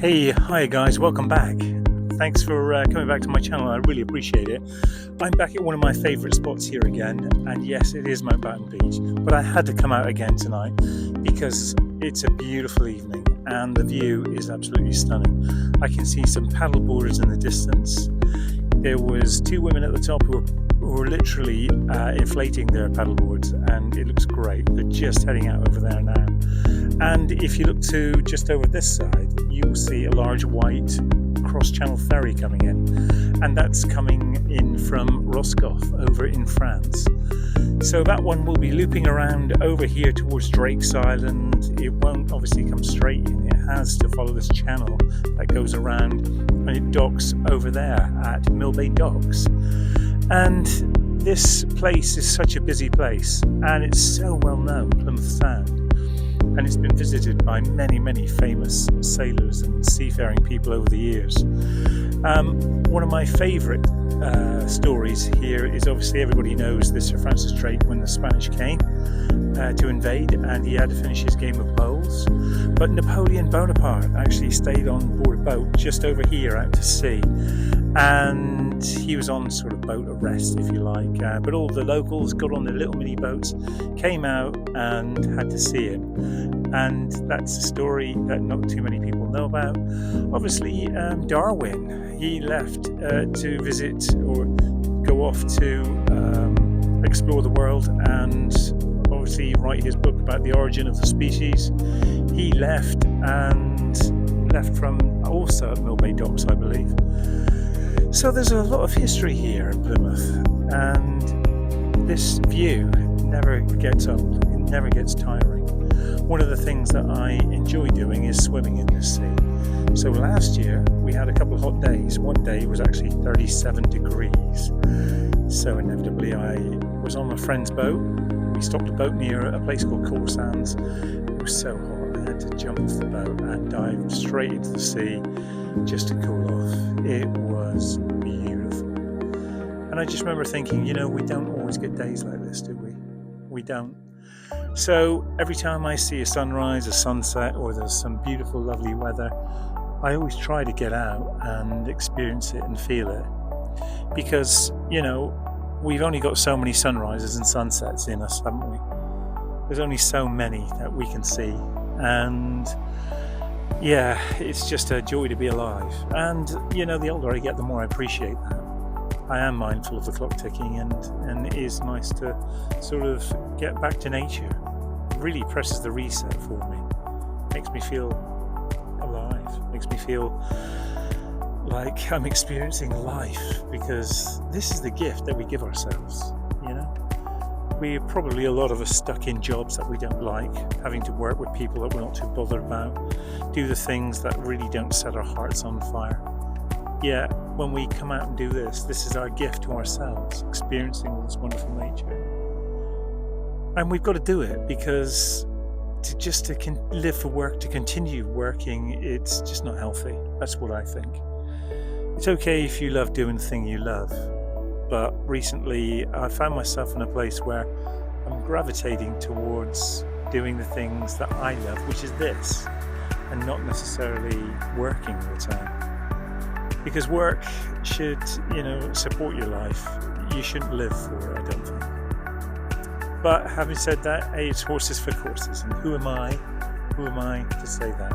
Hey, hi guys, welcome back. Thanks for coming back to my channel. I really appreciate it. I'm back at one of my favourite spots here again, and yes, it is Mountbatten Beach, but I had to come out again tonight because it's a beautiful evening and the view is absolutely stunning. I can see some paddle boarders in the distance. There was two women at the top who were literally inflating their paddle boards, and it looks great. They're just heading out over there now. And if you look to just over this side, you will see a large white cross-channel ferry coming in, and that's coming in from Roscoff over in France. So that one will be looping around over here towards Drake's Island. It won't obviously come straight in. It has to follow this channel that goes around, and it docks over there at Mountbatten Docks. And this place is such a busy place, and it's so well known, Plymouth Sound. And it's been visited by many famous sailors and seafaring people over the years. One of my favourite stories here is, obviously everybody knows the Sir Francis Drake when the Spanish came to invade, and he had to finish his game of bowls. But Napoleon Bonaparte actually stayed on board a boat just over here out to sea, and he was on sort of boat arrest, if you like, but all the locals got on their little mini boats, came out and had to see it. And that's a story that not too many people know about. Obviously, Darwin, he left to visit or go off to explore the world and obviously write his book about the origin of the species. He left from also at Mountbatten Docks, I believe. So there's a lot of history here in Plymouth, and this view never gets old, it never gets tiring. One of the things that I enjoy doing is swimming in this sea. So last year we had a couple of hot days. One day it was actually 37 degrees. So inevitably I was on a friend's boat. We stopped the boat near a place called Coal Sands. It was so hot I had to jump off the boat and dive straight into the sea just to cool off. It was beautiful. And I just remember thinking, we don't always get days like this, do we? We don't. So every time I see a sunrise, a sunset, or there's some beautiful, lovely weather, I always try to get out and experience it and feel it. Because, we've only got so many sunrises and sunsets in us, haven't we? There's only so many that we can see. And yeah, it's just a joy to be alive. And, the older I get, the more I appreciate that. I am mindful of the clock ticking, and it is nice to sort of get back to nature. It really presses the reset for me. Makes me feel alive. Makes me feel like I'm experiencing life, because this is the gift that we give ourselves, We're probably, a lot of us, stuck in jobs that we don't like, having to work with people that we're not too bothered about, do the things that really don't set our hearts on fire. Yet, when we come out and do this is our gift to ourselves, experiencing all this wonderful nature. And we've got to do it, because to live for work, to continue working, it's just not healthy. That's what I think. It's okay if you love doing the thing you love, but recently I found myself in a place where I'm gravitating towards doing the things that I love, which is this, and not necessarily working all the time. Because work should, support your life. You shouldn't live for it, I don't think. But having said that, it's horses for courses, and who am I to say that,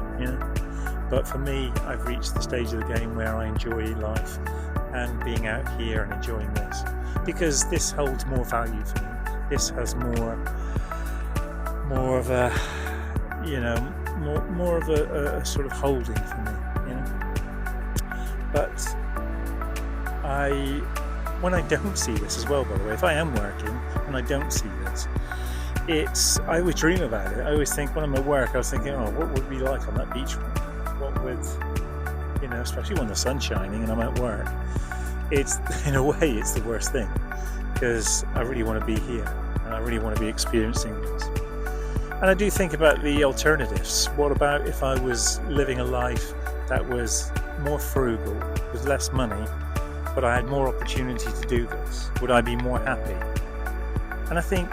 But for me, I've reached the stage of the game where I enjoy life and being out here and enjoying this, because this holds more value for me. This has more of a, more of a sort of holding for me, But when I don't see this as well, by the way, if I am working and I don't see this, I always dream about it. I always think, when I'm at work, I was thinking, what would it be like on that beachfront? What would, especially when the sun's shining and I'm at work, it's, in a way, it's the worst thing, because I really want to be here and I really want to be experiencing this. And I do think about the alternatives. What about if I was living a life that was more frugal, with less money, but I had more opportunity to do this? Would I be more happy? And I think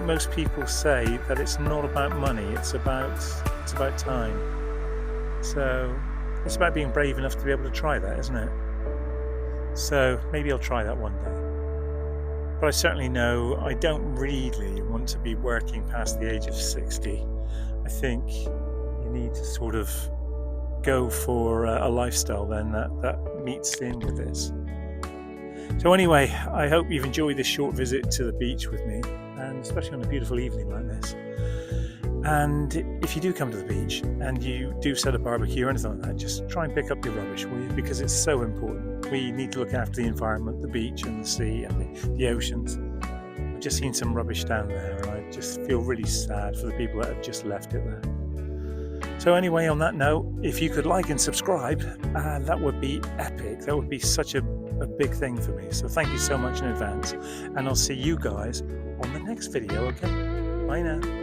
most people say that it's not about money, it's about time. So it's about being brave enough to be able to try that, isn't it? So maybe I'll try that one day. But I certainly know I don't really want to be working past the age of 60. I think you need to sort of go for a lifestyle then that meets in with this. So anyway, I hope you've enjoyed this short visit to the beach with me, and especially on a beautiful evening like this. And if you do come to the beach and you do set a barbecue or anything like that, just try and pick up your rubbish, will you? Because it's so important. We need to look after the environment, the beach and the sea and the oceans. I've just seen some rubbish down there, and I just feel really sad for the people that have just left it there. So anyway, on that note, if you could like and subscribe, that would be epic. That would be such a big thing for me. So thank you so much in advance, and I'll see you guys on the next video, okay? Bye now.